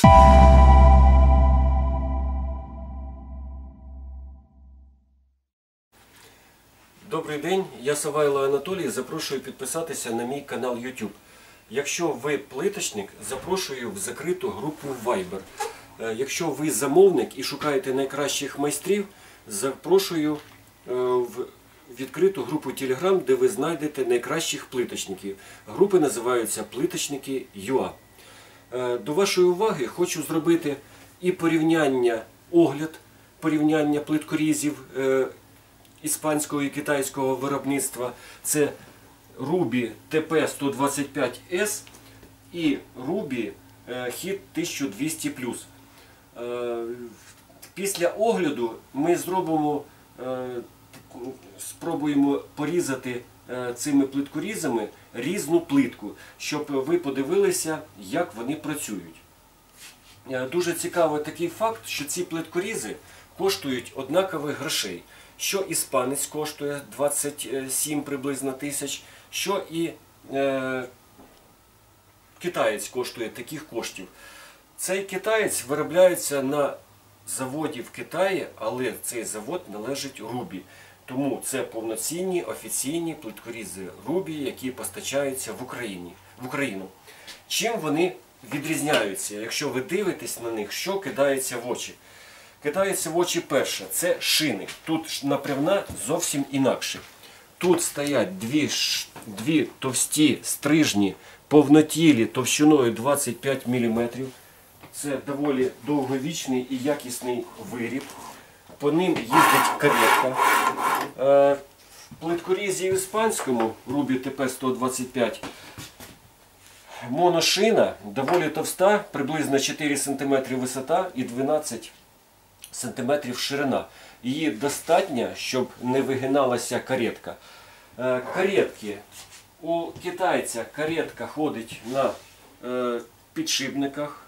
Добрий день, я Савайло Анатолій, запрошую підписатися на мій канал YouTube. Якщо ви плиточник, запрошую в закриту групу Viber. Якщо ви замовник і шукаєте найкращих майстрів, запрошую в відкриту групу Telegram, де ви знайдете найкращих плиточників. Групи називаються Плиточники.ua. До вашої уваги хочу зробити і огляд порівняння плиткорізів іспанського і китайського виробництва. Це Ruby TP125S і Ruby Hit 1200+. Після огляду ми спробуємо порізати цими плиткорізами різну плитку, щоб ви подивилися, як вони працюють. Дуже цікавий такий факт, що ці плиткорізи коштують однакових грошей. Що іспанець коштує 27 приблизно тисяч, що і китаєць коштує таких коштів. Цей китаєць виробляється на заводі в Китаї, але цей завод належить Ruby. Тому це повноцінні офіційні плиткорізи Ruby, які постачаються в Україну. Чим вони відрізняються? Якщо ви дивитесь на них, що кидається в очі? Кидається в очі перше, це шини. Тут напрямна зовсім інакше. Тут стоять дві товсті стрижні, повнотілі, товщиною 25 мм. Це доволі довговічний і якісний виріб. По ним їздить каретка. В плиткорізі іспанському, Ruby TP125, моношина доволі товста, приблизно 4 см висота і 12 см ширина. Її достатньо, щоб не вигиналася каретка. Каретки. У китайця каретка ходить на підшипниках.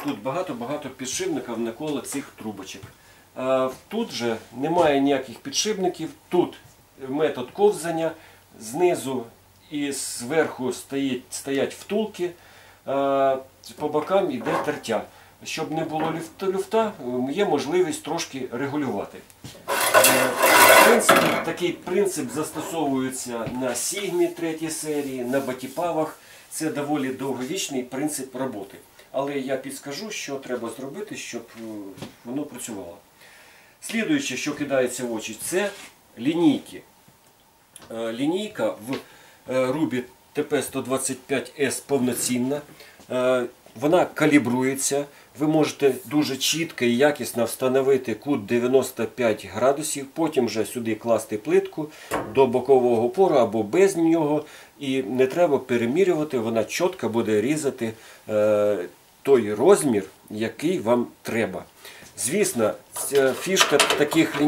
Тут багато-багато підшипників навколо цих трубочок. Тут же немає ніяких підшипників. Тут метод ковзання. Знизу і зверху стоять втулки. По бокам йде тертя. Щоб не було люфта, є можливість трошки регулювати. Такий принцип застосовується на Sigma 3 серії, на батіпавах. Це доволі довговічний принцип роботи. Але я підскажу, що треба зробити, щоб воно працювало. Слідуюче, що кидається в очі, це лінійки. Лінійка в Ruby TP125S повноцінна. Вона калібрується. Ви можете дуже чітко і якісно встановити кут 95 градусів, потім вже сюди класти плитку до бокового опору або без нього. І не треба перемірювати, вона чітко буде різати той розмір, який вам треба. Звісно, фішка таких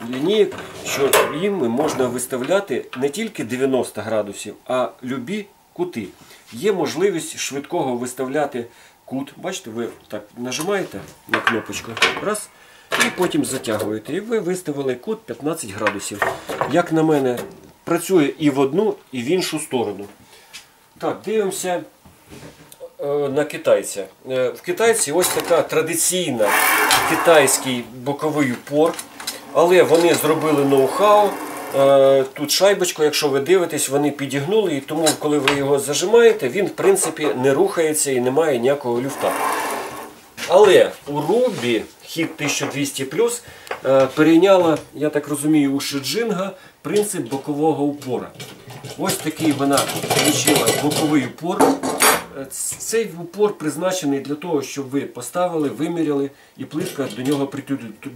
лінійок, що їм можна виставляти не тільки 90 градусів, а любі кути. Є можливість швидкого виставляти кут. Бачите, ви так нажимаєте на кнопочку, раз, і потім затягуєте. І ви виставили кут 15 градусів. Як на мене, працює і в одну, і в іншу сторону. Так, дивимося на китайця. В китайці ось така традиційна китайський боковий упор, але вони зробили ноу-хау. Тут шайбочку, якщо ви дивитесь, вони підігнули, і тому, коли ви його зажимаєте, він, в принципі, не рухається і не має ніякого люфта. Але у Ruby Hit 1200+, перейняла, я так розумію, у Шиджинга принцип бокового упора. Ось такий вона отримала боковий упор. Цей упор призначений для того, щоб ви поставили, виміряли і плитка до нього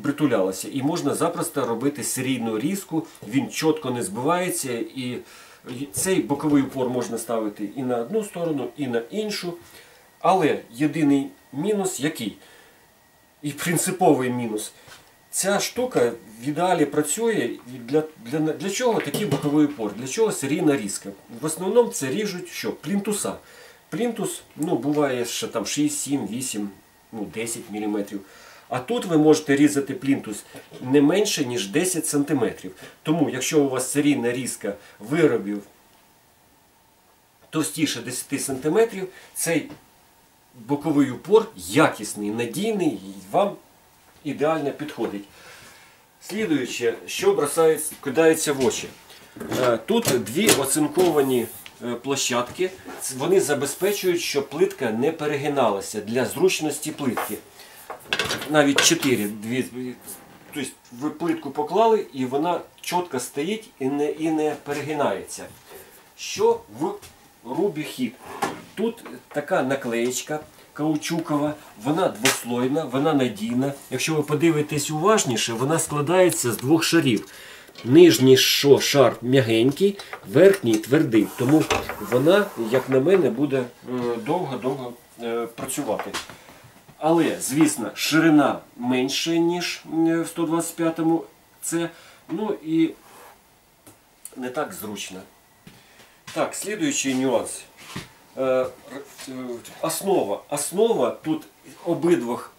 притулялася. І можна запросто робити серійну різку, він чітко не збивається. І цей боковий упор можна ставити і на одну сторону, і на іншу. Але єдиний мінус який? І принциповий мінус. Ця штука в ідеалі працює. Для чого такий боковий упор? Для чого серійна різка? В основному це ріжуть що? Плінтуса. Плінтус, буває ще там 6, 7, 8, 10 мм. А тут ви можете різати плінтус не менше, ніж 10 см. Тому, якщо у вас серійна різка виробів товстіше 10 см, цей боковий упор якісний, надійний, і вам ідеально підходить. Слідуюче, що кидається в очі. Тут дві оцинковані площадки, вони забезпечують, щоб плитка не перегиналася для зручності плитки. Навіть 4. Тобто ви плитку поклали і вона чітко стоїть і не перегинається. Що в Рубі Хіт? Тут така наклеєчка каучукова, вона двослойна, вона надійна. Якщо ви подивитесь уважніше, вона складається з двох шарів. Нижній шар м'ягенький, верхній твердий. Тому вона, як на мене, буде довго-довго працювати. Але, звісно, ширина менша, ніж в 125-му. Це, ну і не так зручно. Так, слідуючий нюанс. Основа тут обидвох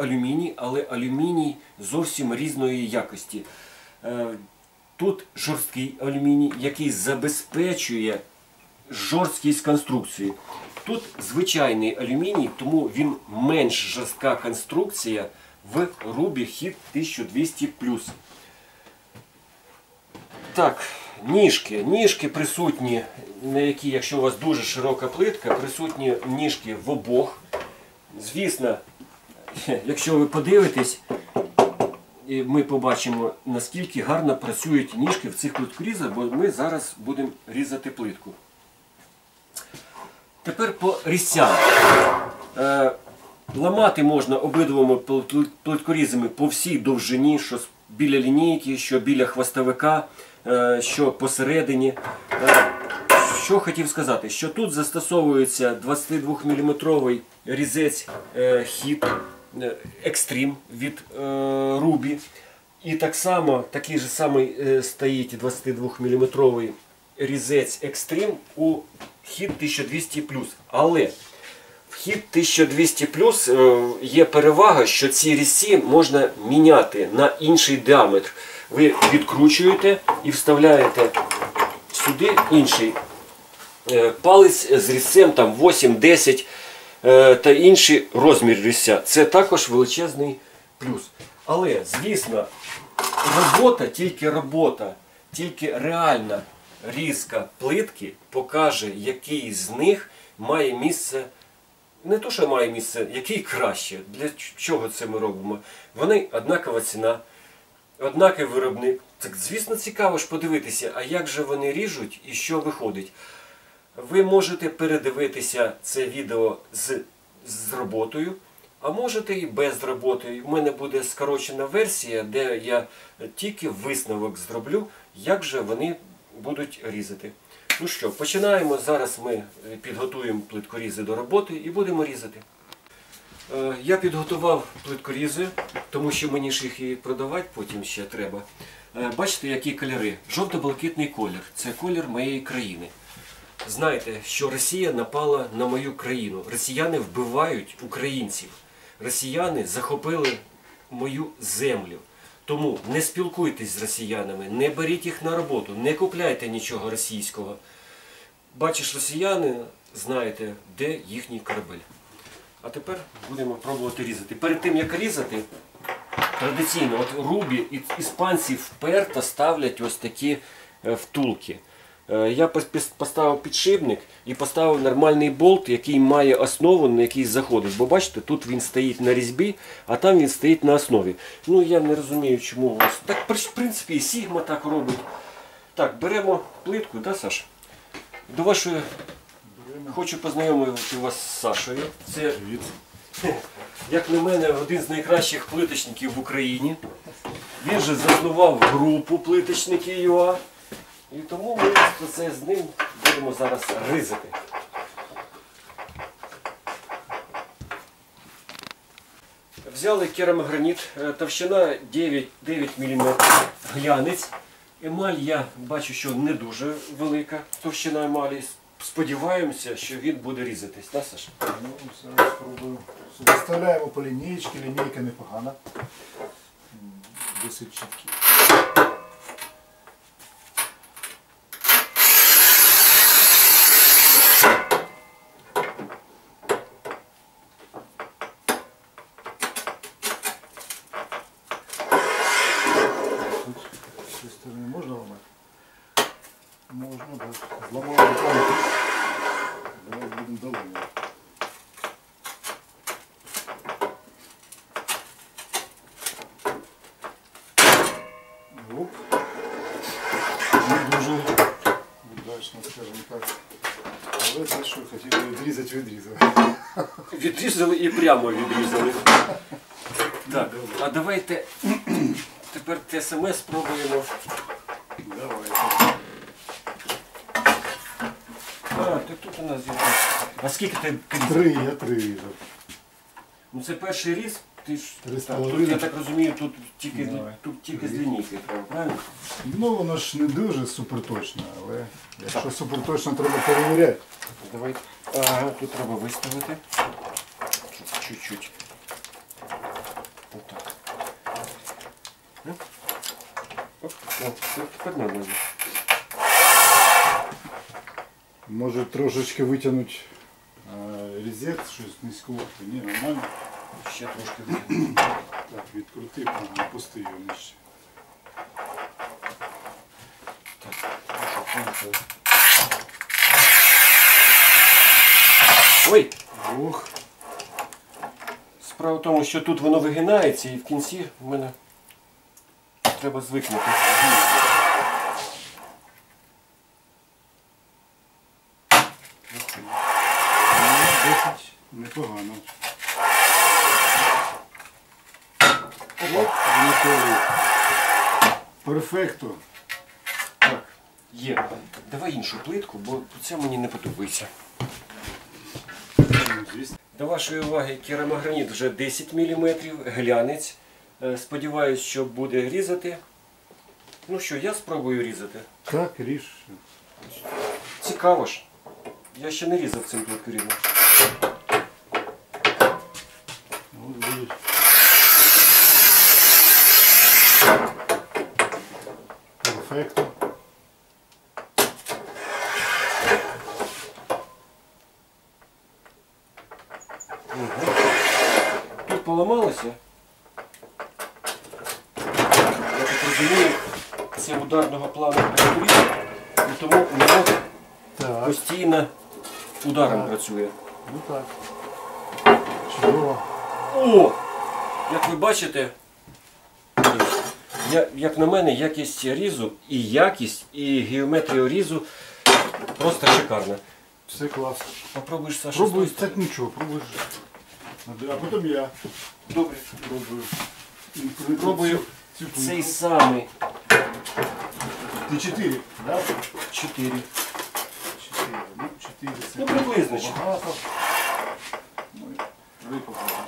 алюміній, але алюміній зовсім різної якості. Тут жорсткий алюміній, який забезпечує жорсткість конструкції. Тут звичайний алюміній, тому він менш жорстка конструкція в Рубі Хіт 1200+. Так, ніжки присутні, на які, якщо у вас дуже широка плитка, присутні ніжки в обох. Звісно, якщо ви подивитесь, ми побачимо, наскільки гарно працюють ніжки в цих плиткорізах, бо ми зараз будемо різати плитку. Тепер по різцям. Ламати можна обидвома плиткорізами по всій довжині, що біля лінійки, що біля хвостовика, що посередині. Що хотів сказати, що тут застосовується 22 мм різець Хіт Extreme від Рубі. І так само, такий же самий стоїть 22 мм різець Extreme у Хіт 1200+. Але в Хіт 1200+ є перевага, що ці різці можна міняти на інший діаметр. Ви відкручуєте і вставляєте сюди інший палець з різцем 8-10 та інший розмір різця. Це також величезний плюс. Але, звісно, тільки реальна різка плитки покаже, який з них має місце, не то, що має місце, який краще. Для чого це ми робимо? Вони однакова ціна, однаковий виробник. Так, звісно, цікаво ж подивитися, а як же вони ріжуть і що виходить. Ви можете передивитися це відео з роботою, а можете і без роботи. У мене буде скорочена версія, де я тільки висновок зроблю, як же вони будуть різати. Ну що, починаємо. Зараз ми підготуємо плиткорізи до роботи і будемо різати. Я підготував плиткорізи, тому що мені ж їх і продавати потім ще треба. Бачите, які кольори? Жовто-блакитний колір. Це колір моєї країни. Знаєте, що Росія напала на мою країну. Росіяни вбивають українців. Росіяни захопили мою землю. Тому не спілкуйтесь з росіянами, не беріть їх на роботу, не купляйте нічого російського. Бачиш росіяни, знаєте, де їхній корабель. А тепер будемо пробувати різати. Перед тим, як різати, традиційно, от Рубі, іспанці вперто ставлять ось такі втулки. Я поставив підшипник і поставив нормальний болт, який має основу, на який заходить. Бо бачите, тут він стоїть на різьбі, а там він стоїть на основі. Ну я не розумію, чому у вас. Так, в принципі, і Сігма так робить. Так, беремо плитку, да, Саш? До вашої... Хочу познайомити вас з Сашою. Це, як на мене, один з найкращих плиточників в Україні. Він же заснував групу плиточників ЮА. І тому ми це з ним будемо зараз різати. Взяли керамограніт, товщина 9 мм, глянець. Емаль я бачу, що не дуже велика товщина емалі. Сподіваємося, що він буде різатись. Так, Саша? Ну, зараз спробуємо. Виставляємо по лінійці, лінійка непогана. Досить чіткі. іншої сторони можна ламати? Можна, так. Зламали руками. Давай будемо доламувати. Оп. Не дуже удачно, скажімо так. Але те, що хотіли відрізали. Відрізали і прямо відрізали. Так, а давайте тепер те саме спробуємо. Давайте. А, так тут у нас є. А скільки ти різав? 3, я 3 різав. Ну це перший різ, ти ж. Три з Так, тут, половиною. я так розумію, тут тільки, Давай. тут тільки з лінійки треба, правильно? Ну, воно ж не дуже суперточно, але якщо суперточно, треба перевіряти. Давай. Ага, тут треба виставити. Чуть-чуть. Отак. Оп, о, тепер нормально. Може трошечки витягнути резет, щось низькувати. Ні, нормально. Ще трошки витягнемо. Так, відкрути, ага, пусти його нижче. Ой! Ох, Справа в тому, що тут воно вигинається і в кінці в мене треба звикнути. досить непогано. Оп, готовий. Перфекто. Так, є. Давай іншу плитку, бо ця мені не подобається. Звісно. До вашої уваги керамограніт вже 10 мм, глянець. Сподіваюсь, що буде різати. Ну що, я спробую різати. Так, ріж. Цікаво ж. Я ще не різав цим плиткорізом. Ось будуть. Перфекто. Тут поламалося. Я так розумію, це ударного плану плиткоріз, і тому воно Так. постійно ударом Так. працює. Ну так. Чудово. О! Як ви бачите, як на мене, якість різу і якість, і геометрія різу просто шикарна. Все клас. Попробуєш, Саша? Пробуй, з тої так нічого, пробуєш. А потім я Добре. пробую. Пробую цю цей плитку. самий. Ти 4, так? 4. 4. Ну, 4 це Ну, приблизно. багато. Ну, і 3 побудемо.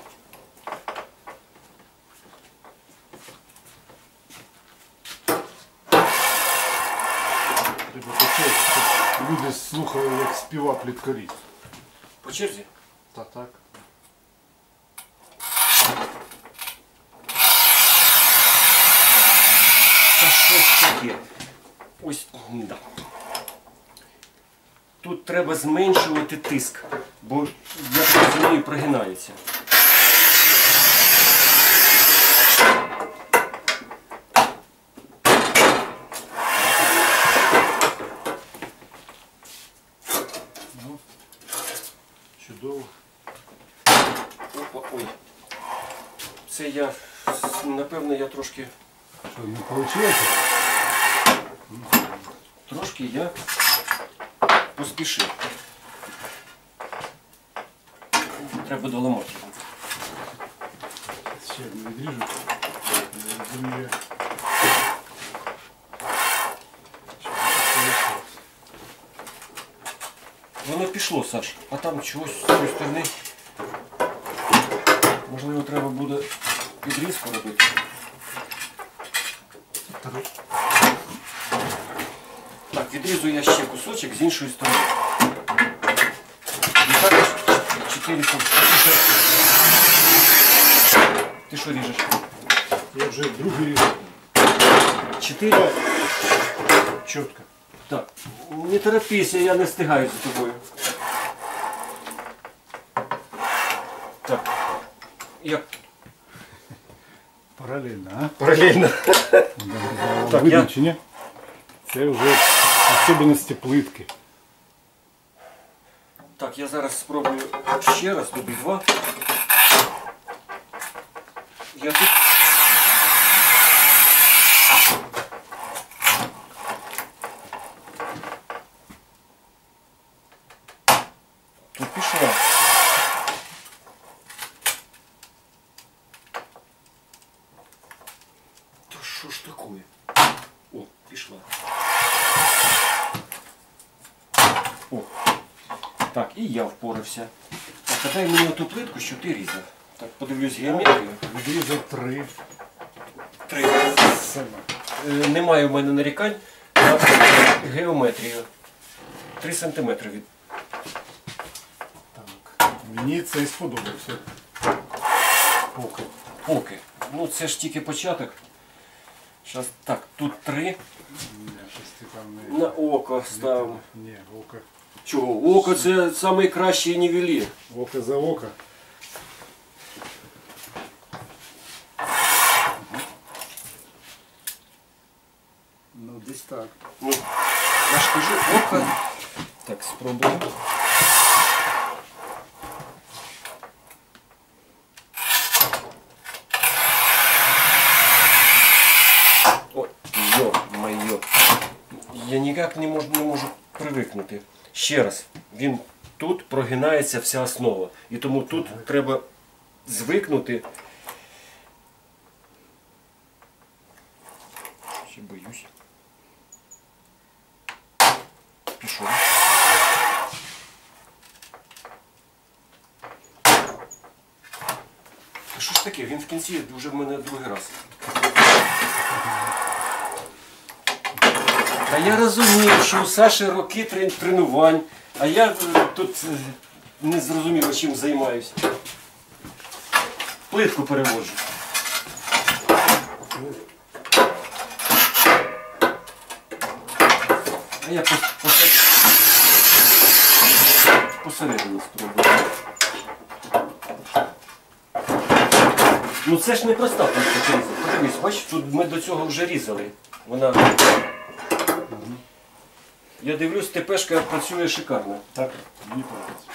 Треба почати, щоб люди слухали, як співа пліткарі. По черзі? Так, так. Та що ж таке? Ось, да. Тут треба зменшувати тиск, бо, я так розумію, прогинається. Ну, чудово. Опа, ой. Це я, напевно, я трошки Що, не вийшло? Трошки я поспішив. Треба доламати. Ще не відріжу. Не розумію. Що це вийшло? Воно пішло, Саш, а там чогось з цієї сторони. Можливо, треба буде підрізку робити. Так, відрізую я ще кусочок з іншої сторони. І також 4 см. Ти що ріжеш? Я вже другий ріж. 4? Чітко. Так, не торопися, я не встигаю за тобою. Так, як Паралельно, а? Паралельно. Так, Видно я- чи ні? Це вже особливості плитки. Так, я зараз спробую ще раз, тобі два. Я тут. Тут пішла. Та що ж таке? О, пішла. О. Так, і я впорався. Так, а дай мені оту плитку, що ти різав. Так, подивлюсь геометрію. Відрізав 3. 3. Саме. Немає в мене нарікань на геометрію. 3 см від. Так. Мені це і сподобався. Поки. Поки. Ну це ж тільки початок. Щас, так, тут 3. Ні, щось ти там не... На око ставимо. Ні, око. Чого? Око це найкращий нівелір. Око за око. Ну, десь так. Ну, я ж кажу, око. Так, спробуємо. Ой, йо-моє. Я ніяк не можу привикнути. Ще раз, він тут прогинається вся основа. І тому тут треба звикнути. Ще боюсь. Пішов. Та що ж таке? Він в кінці вже в мене другий раз. Та я розумію, що у Саші роки тренувань, а я тут не зрозуміло, чим займаюся. Плитку переводжу. А я посередині спробую. Ну це ж не проста плитка різати. Подивись, бачиш, тут ми до цього вже різали. Вона... Я дивлюсь, ТПшка працює шикарно. Так, мені подобається.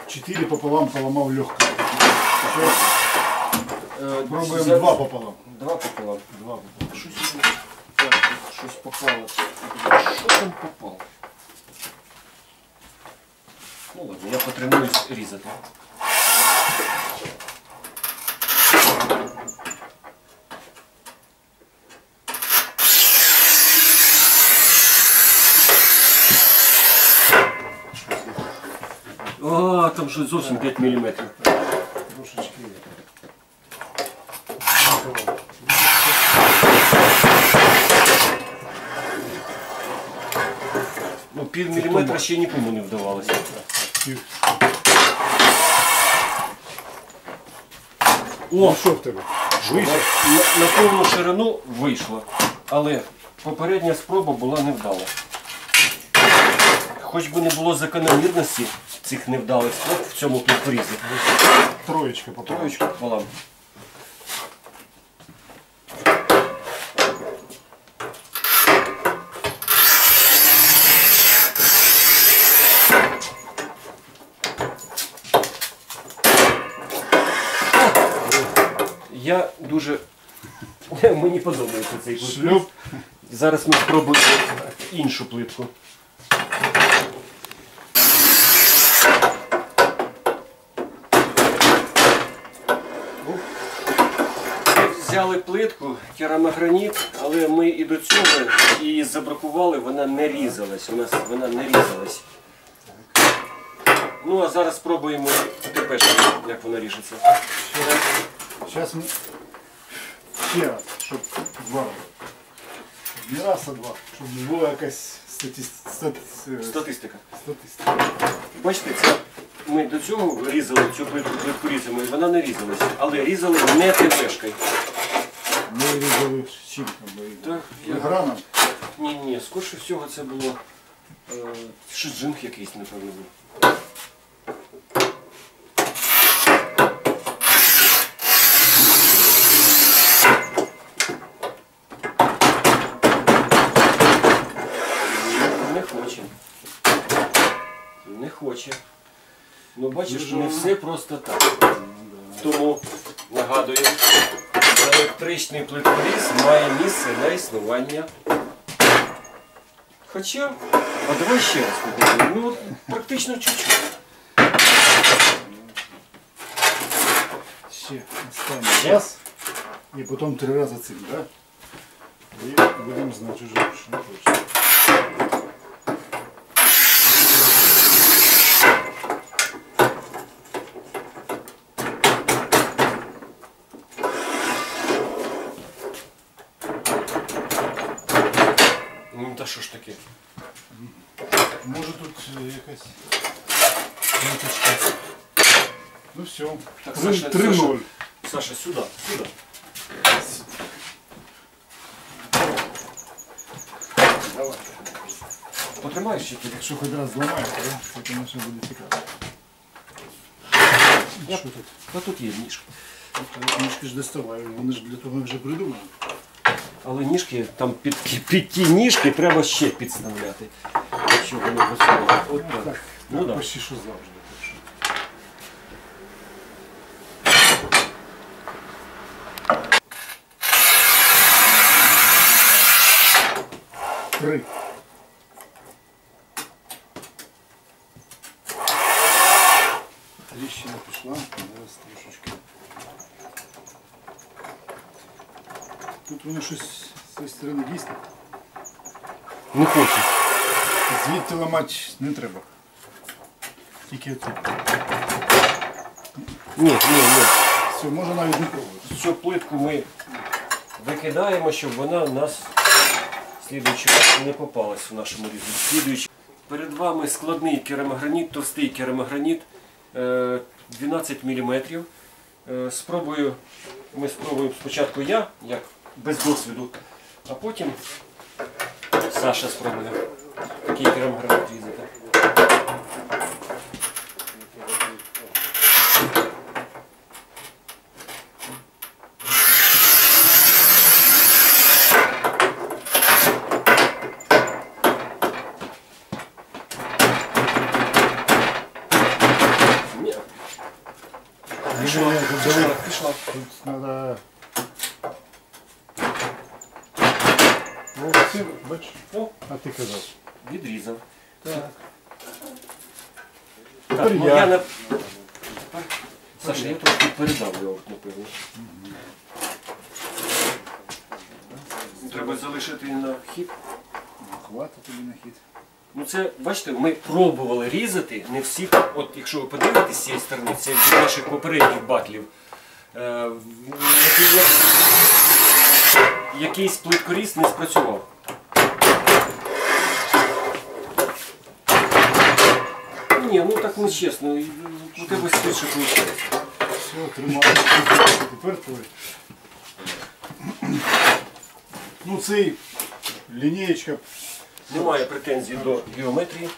Чотири пополам поламав легко. Пробуємо За- 2 пополам. Два пополам. 2 пополам. Щось мені так, тут щось попало. Що там попало? Ну ладно, я потренуюсь різати. А, там щось зовсім 5 мм. Трошечки. Ну, пів міліметра ще нікому не вдавалося. О, що в тебе? Вийшов? На повну ширину вийшло, але попередня спроба була невдала. Хоч би не було закономірності цих невдалих спроб в цьому плитворізі. Троєчка пополам. Троєчку пополам. Я дуже... Мені подобається цей плитворіз. Шлюп. Зараз ми спробуємо іншу плитку. Ми взяли плитку, керамограніт, але ми і до цього її забракували, вона не різалась. У нас вона не різалась. Ну а зараз спробуємо ТП, як вона ріжеться. Зараз ми ще раз, щоб 2. Не раз, а 2. Щоб була якась Статистика. статистика. Бачите, це ми до цього різали цю плитку різами, і вона не різалась. Але різали не ТПшкою. Ми різали щітком. Так, я- Граном. Ні, скорше всього це було шиджинг якийсь, напевно, був. Ну бачиш, не все просто так. Тому, нагадую, електричний плиткоріз має місце на існування. Хоча, а давай ще раз покажу. Ну, от практично чуть-чуть. Ще останній раз. І потім 3 рази цим, так? Да? І будемо знати вже, що не хоче. Ну та що ж таке? Може тут якась ниточка. Ну все. Так, 3-0. Саша, сюди, сюди. Давай. Потримаєш ще тоді? Якщо хоч раз зламаєш, да? Це, конечно, буде цікаво. Що тут? А тут є ніжка. Ніжки ж доставаю, вони ж для того вже придумали. Але ніжки, там під ті ніжки треба ще підставляти. Щоб вони працювали. От так. Так, Ну, да. почти що завжди. Так що. Три. Тріщина пішла, зараз трошечки. Тут воно щось з цієї сторони дійсно. Не хочу. Звідти ламати не треба. Тільки тут. Ні. Все, можна навіть не пробувати. Цю плитку ми викидаємо, щоб вона у нас слідуючий раз не попалась в нашому різі. Перед вами складний керамограніт, товстий керамограніт 12 мм. Ми спробуємо спочатку я, як без досвіду, а потім Саша спробує такий керамограніт різати. Пішла. Тут треба... О, це, бач, О, а ти казав. відрізав. Так. Так, ну, я. на... Саша, я трохи передавлював, напевно. Треба залишити на хід. Хватить тобі на хід. Ну це, бачите, ми пробували різати, не всі, от якщо ви подивитесь з цієї сторони, це від наших попередніх батлів. Якийсь плиткоріз не спрацював. Ні, ну так не чесно, у тебе швидше виходить. Все, тримай. Тепер твой. Ну цей лінієчка. Немає претензій до геометрії.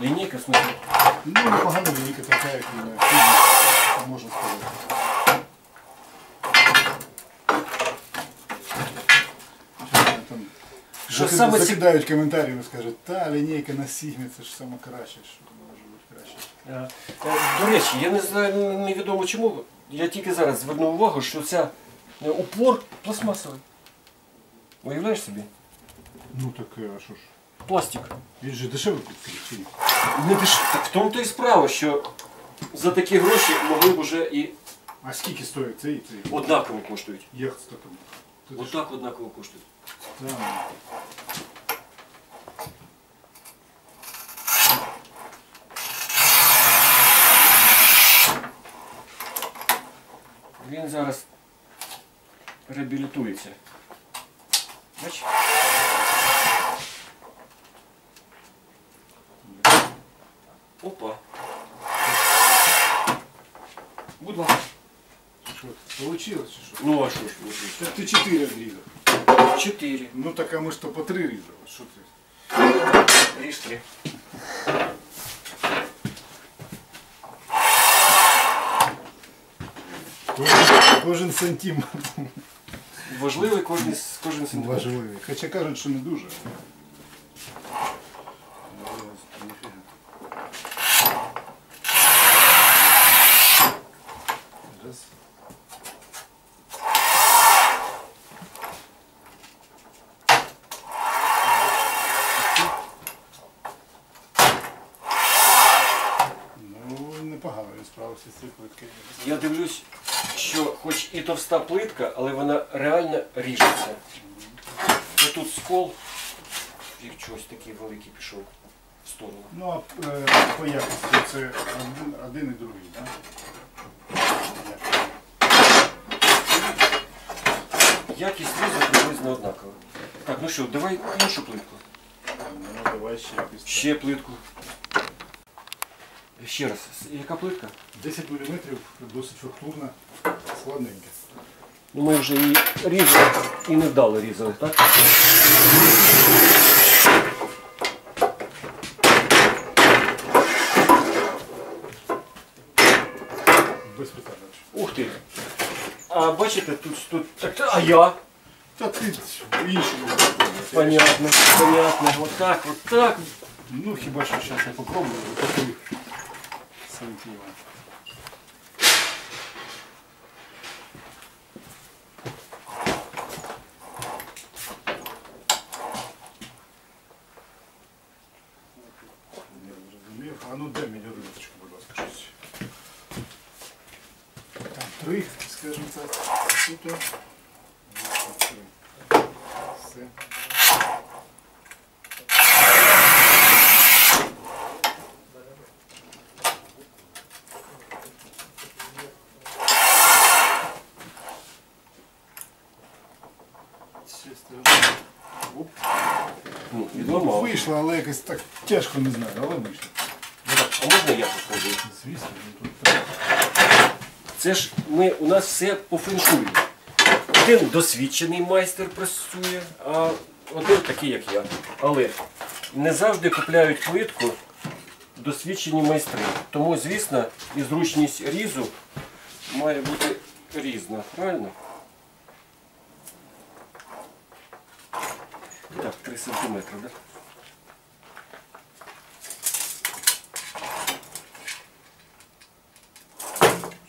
Лінійка, в смысле. Ну, непогана лінійка така, як можна сказати. Що саме закидають коментарі і скажуть, та лінійка на Сігмі, це ж саме краще, що може бути краще. До речі, я не знаю, невідомо чому, я тільки зараз звернув увагу, що ця упор пластмасовий. Уявляєш собі? Ну так, а що ж? Пластик. Він же дешевий купив, чи ні? Не так в тому-то і справа, що за такі гроші могли б уже і А скільки стоїть цей? однаково коштують. Як це там? Отак однаково коштують. Так. Він зараз реабілітується. Бач? Опа. Будь ласка. Що, получилось чи що? Ну а що ж вийшло? Так ти 4 відрізав. 4. Ну так а ми ж то по 3 різали. Що ти? Ріж 3. Кожен сантим Важливий кожен сантиметр. важливий. Хоча кажуть, що не дуже. ці плитки. Я дивлюсь, що хоч і товста плитка, але вона реально ріжеться. І тут скол, і чогось такий великий пішов в сторону. Ну, а по якості це один і другий, так? Якість різу приблизно однакова. Так, ну що, давай іншу плитку. Ну, давай ще якось. Ще плитку. Ще раз, яка плитка? 10 мм, досить фактурна, складненька. Ну, ми вже її різали і невдало різали, так? Без питань. Ух ти! А бачите, тут так, а я? Та ти інший. Понятно, понятно. Отак, отак. Ну, хіба що зараз я попробую, такий сантиметр. Не зрозумів. А ну дай мені рулеточку, будь ласка, щось. Там 3, скажімо так. Тут. Все. Оп. Ну, відламав. Вийшло, але якось так тяжко, не знаю, але вийшло. А можна я попробую? Звісно, тут треба. Це ж у нас все по феншую. Один досвідчений майстер працює, а один такий, як я. Але не завжди купляють плитку досвідчені майстри. Тому, звісно, і зручність різу має бути різна. Правильно? Так, 3 сантиметри, так?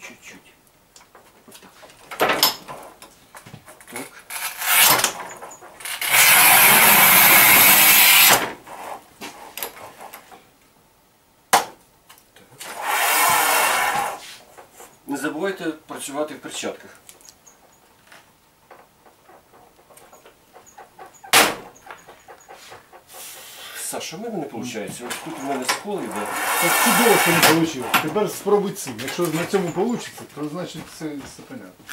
Чуть-чуть. Вот так. Так. Не забувайте працювати в перчатках. Саша, у мене не виходить. Ось тут у мене скол йде. Так чудово, що не вийшло. Тепер спробуй цим. Якщо на цьому вийде, то значить все понятно.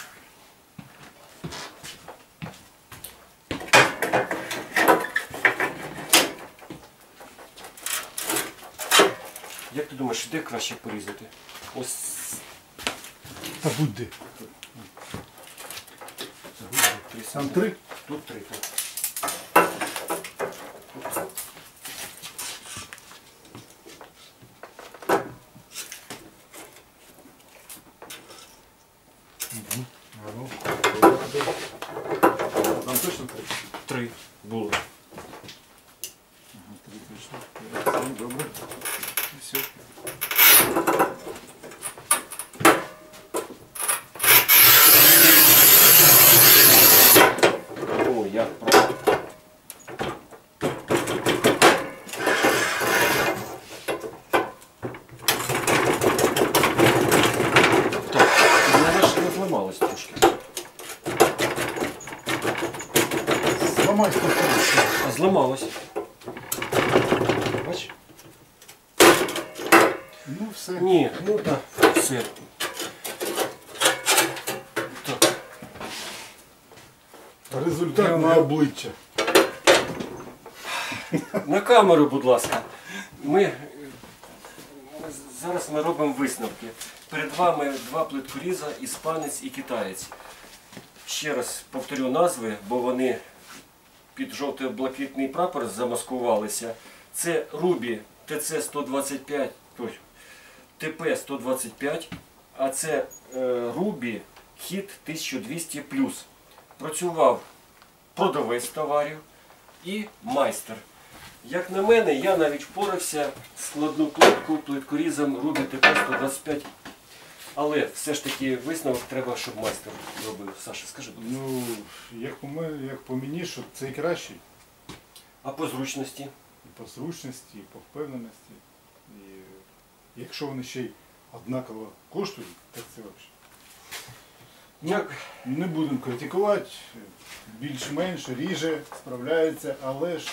Як ти думаєш, де краще порізати? Ось. Та будь-де. Там 3? Тут 3. Так. А ну. Там точно 3? 3 було. Ага, 3 точно. Все, добре. Все. О, я прав. Так, вона ж не зламалась трошки. Зламай спокійно. А зламалась. Бач? Ну все. Ні, ну так, все. Так. Результат на обличчя. На камеру, будь ласка. Зараз ми робимо висновки. Перед вами 2 плиткоріза, іспанець і китаєць. Ще раз повторю назви, бо вони під жовто-блакитний прапор замаскувалися. Це Рубі ТЦ-125, ТП-125, а це Рубі Хіт 1200+. Працював продавець товарів і майстер. Як на мене, я навіть впорався складну плитку плиткорізом Рубі ТП-125. Але все ж таки висновок треба, щоб майстер робив. Саша, скажи, будь ласка. Ну, як по мені, що цей кращий. А по зручності? І по зручності, і по впевненості. І якщо вони ще й однаково коштують, так це взагалі. Як? Не будемо критикувати, більш-менш ріже, справляється, але ж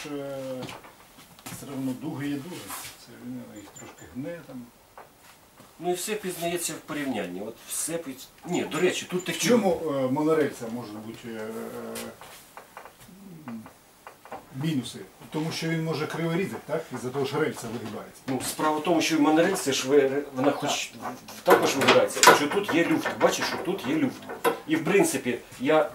все одно дуги є дуги. Це він їх трошки гне там. Ну і все пізнається в порівнянні. От все Ні, до речі, тут В такі... чому монорельса може бути мінуси? Тому що він може криво різати, так? Із-за того, що рельса вигибається. Ну, справа в тому, що в монорельсі вона хоч також вибирається, що тут є люфт. Бачиш, що тут є люфт. І в принципі, я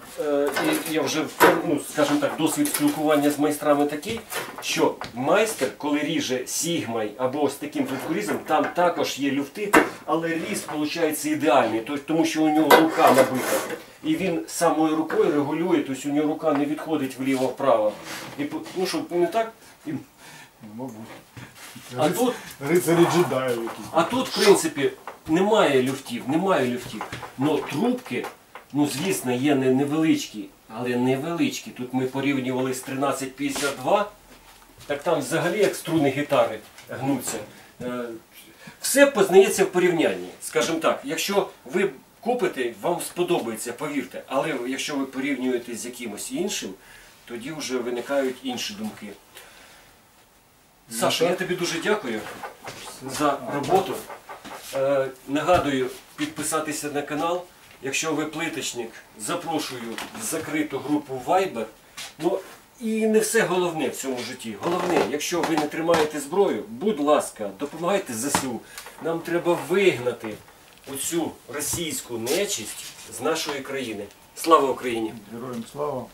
вже, ну, скажімо так, досвід спілкування з майстрами такий, що майстер, коли ріже сігмой або ось таким флеткорізом, там також є люфти, але різ виходить ідеальний, тому що у нього рука набита. І він самою рукою регулює, тобто у нього рука не відходить вліво-вправо. І, ну, щоб не так. Ну, мабуть. А тут, Рицарі джедаїв якісь. а тут, в принципі, немає люфтів. Но трубки, ну, звісно, є невеличкі, але невеличкі. Тут ми порівнювали з 1352, так там взагалі як струни гітари гнуться. Все познається в порівнянні. Скажімо так, якщо ви купите, вам сподобається, повірте. Але якщо ви порівнюєте з якимось іншим, тоді вже виникають інші думки. Саша, я тобі дуже дякую за роботу. Нагадую підписатися на канал. Якщо ви плиточник, запрошую в закриту групу Viber. Ну і не все головне в цьому житті. Головне, якщо ви не тримаєте зброю, будь ласка, допомагайте ЗСУ. Нам треба вигнати оцю російську нечисть з нашої країни. Слава Україні! Героям слава.